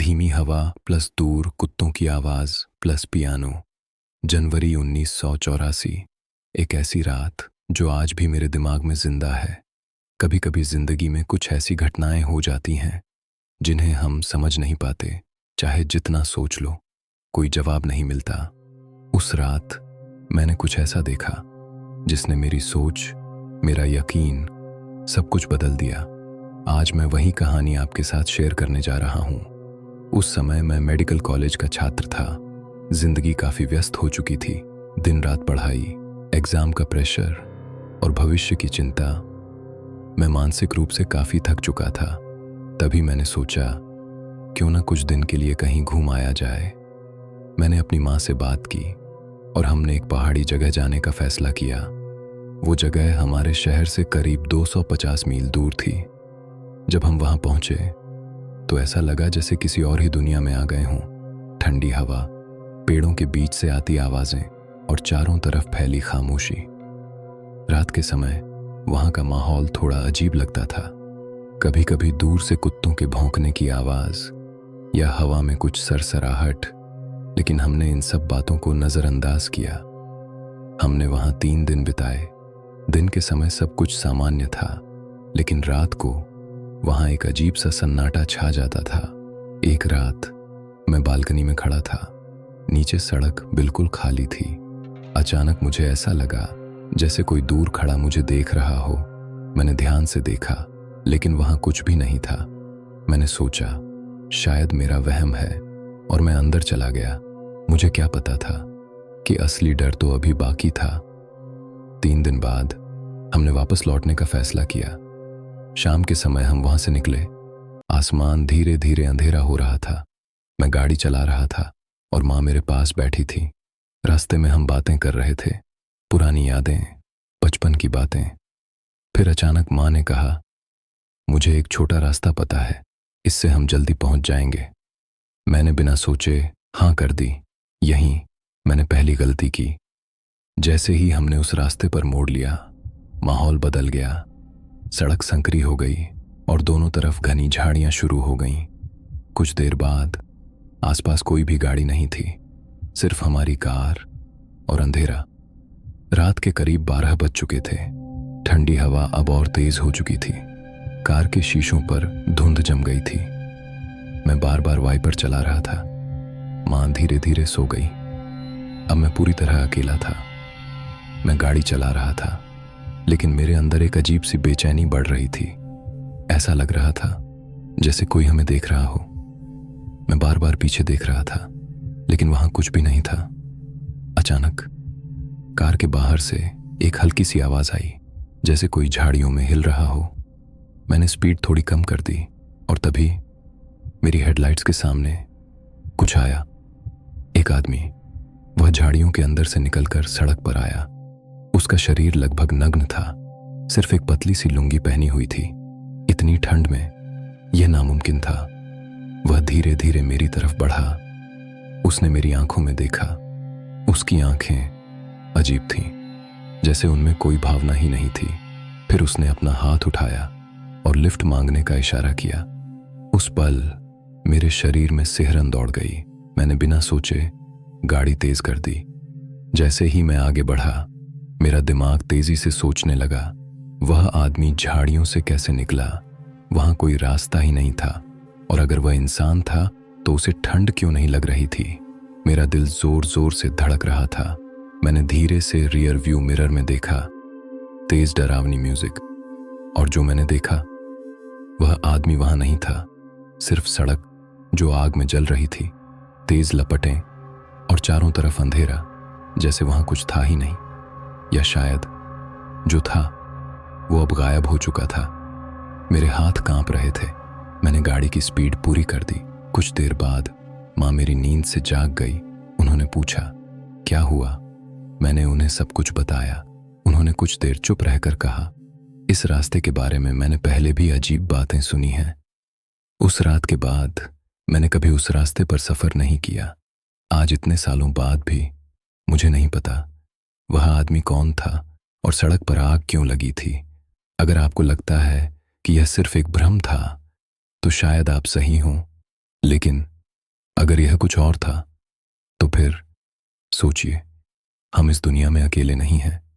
धीमी हवा प्लस दूर कुत्तों की आवाज प्लस पियानो। जनवरी 1984। एक ऐसी रात जो आज भी मेरे दिमाग में जिंदा है। कभी कभी जिंदगी में कुछ ऐसी घटनाएं हो जाती हैं जिन्हें हम समझ नहीं पाते, चाहे जितना सोच लो कोई जवाब नहीं मिलता। उस रात मैंने कुछ ऐसा देखा जिसने मेरी सोच, मेरा यकीन, सब कुछ बदल दिया। आज मैं वही कहानी आपके साथ शेयर करने जा रहा हूं। उस समय मैं मेडिकल कॉलेज का छात्र था। जिंदगी काफी व्यस्त हो चुकी थी। दिन रात पढ़ाई, एग्जाम का प्रेशर और भविष्य की चिंता। मैं मानसिक रूप से काफी थक चुका था। तभी मैंने सोचा क्यों ना कुछ दिन के लिए कहीं घूम आया जाए। मैंने अपनी माँ से बात की और हमने एक पहाड़ी जगह जाने का फैसला किया। वो जगह हमारे शहर से करीब 250 मील दूर थी। जब हम वहां पहुंचे तो ऐसा लगा जैसे किसी और ही दुनिया में आ गए हों। ठंडी हवा, पेड़ों के बीच से आती आवाजें और चारों तरफ फैली खामोशी। रात के समय वहां का माहौल थोड़ा अजीब लगता था। कभी कभी दूर से कुत्तों के भौंकने की आवाज या हवा में कुछ सरसराहट, लेकिन हमने इन सब बातों को नजरअंदाज किया। हमने वहां 3 दिन बिताए। दिन के समय सब कुछ सामान्य था, लेकिन रात को वहां एक अजीब सा सन्नाटा छा जाता था। एक रात मैं बालकनी में खड़ा था। नीचे सड़क बिल्कुल खाली थी। अचानक मुझे ऐसा लगा जैसे कोई दूर खड़ा मुझे देख रहा हो। मैंने ध्यान से देखा, लेकिन वहां कुछ भी नहीं था। मैंने सोचा शायद मेरा वहम है और मैं अंदर चला गया। मुझे क्या पता था कि असली डर तो अभी बाकी था। 3 दिन बाद हमने वापस लौटने का फैसला किया। शाम के समय हम वहां से निकले। आसमान धीरे धीरे अंधेरा हो रहा था। मैं गाड़ी चला रहा था और माँ मेरे पास बैठी थी। रास्ते में हम बातें कर रहे थे, पुरानी यादें, बचपन की बातें। फिर अचानक माँ ने कहा, मुझे एक छोटा रास्ता पता है, इससे हम जल्दी पहुंच जाएंगे। मैंने बिना सोचे हाँ कर दी। यहीं मैंने पहली गलती की। जैसे ही हमने उस रास्ते पर मोड़ लिया, माहौल बदल गया। सड़क संकरी हो गई और दोनों तरफ घनी झाड़ियां शुरू हो गईं। कुछ देर बाद आसपास कोई भी गाड़ी नहीं थी, सिर्फ हमारी कार और अंधेरा। रात के करीब 12 बज चुके थे। ठंडी हवा अब और तेज हो चुकी थी। कार के शीशों पर धुंध जम गई थी। मैं बार बार वाइपर चला रहा था। मां धीरे धीरे सो गई। अब मैं पूरी तरह अकेला था। मैं गाड़ी चला रहा था, लेकिन मेरे अंदर एक अजीब सी बेचैनी बढ़ रही थी। ऐसा लग रहा था जैसे कोई हमें देख रहा हो। मैं बार बार पीछे देख रहा था, लेकिन वहां कुछ भी नहीं था। अचानक कार के बाहर से एक हल्की सी आवाज आई, जैसे कोई झाड़ियों में हिल रहा हो। मैंने स्पीड थोड़ी कम कर दी और तभी मेरी हेडलाइट्स के सामने कुछ आया। एक आदमी, वह झाड़ियों के अंदर से निकलकर सड़क पर आया। उसका शरीर लगभग नग्न था, सिर्फ एक पतली सी लुंगी पहनी हुई थी। इतनी ठंड में यह नामुमकिन था। वह धीरे धीरे मेरी तरफ बढ़ा। उसने मेरी आंखों में देखा। उसकी आंखें अजीब थीं, जैसे उनमें कोई भावना ही नहीं थी। फिर उसने अपना हाथ उठाया और लिफ्ट मांगने का इशारा किया। उस पल मेरे शरीर में सिहरन दौड़ गई। मैंने बिना सोचे गाड़ी तेज कर दी। जैसे ही मैं आगे बढ़ा, मेरा दिमाग तेजी से सोचने लगा, वह आदमी झाड़ियों से कैसे निकला? वहां कोई रास्ता ही नहीं था, और अगर वह इंसान था तो उसे ठंड क्यों नहीं लग रही थी? मेरा दिल जोर जोर से धड़क रहा था। मैंने धीरे से रियर व्यू मिरर में देखा, तेज डरावनी म्यूजिक, और जो मैंने देखा वह आदमी वहां नहीं था। सिर्फ सड़क जो आग में जल रही थी, तेज लपटें और चारों तरफ अंधेरा, जैसे वहां कुछ था ही नहीं, या शायद जो था वो अब गायब हो चुका था। मेरे हाथ कांप रहे थे। मैंने गाड़ी की स्पीड पूरी कर दी। कुछ देर बाद माँ मेरी नींद से जाग गई। उन्होंने पूछा, क्या हुआ? मैंने उन्हें सब कुछ बताया। उन्होंने कुछ देर चुप रहकर कहा, इस रास्ते के बारे में मैंने पहले भी अजीब बातें सुनी हैं। उस रात के बाद मैंने कभी उस रास्ते पर सफर नहीं किया। आज इतने सालों बाद भी मुझे नहीं पता वह आदमी कौन था और सड़क पर आग क्यों लगी थी। अगर आपको लगता है कि यह सिर्फ एक भ्रम था, तो शायद आप सही हों, लेकिन अगर यह कुछ और था तो फिर सोचिए, हम इस दुनिया में अकेले नहीं हैं।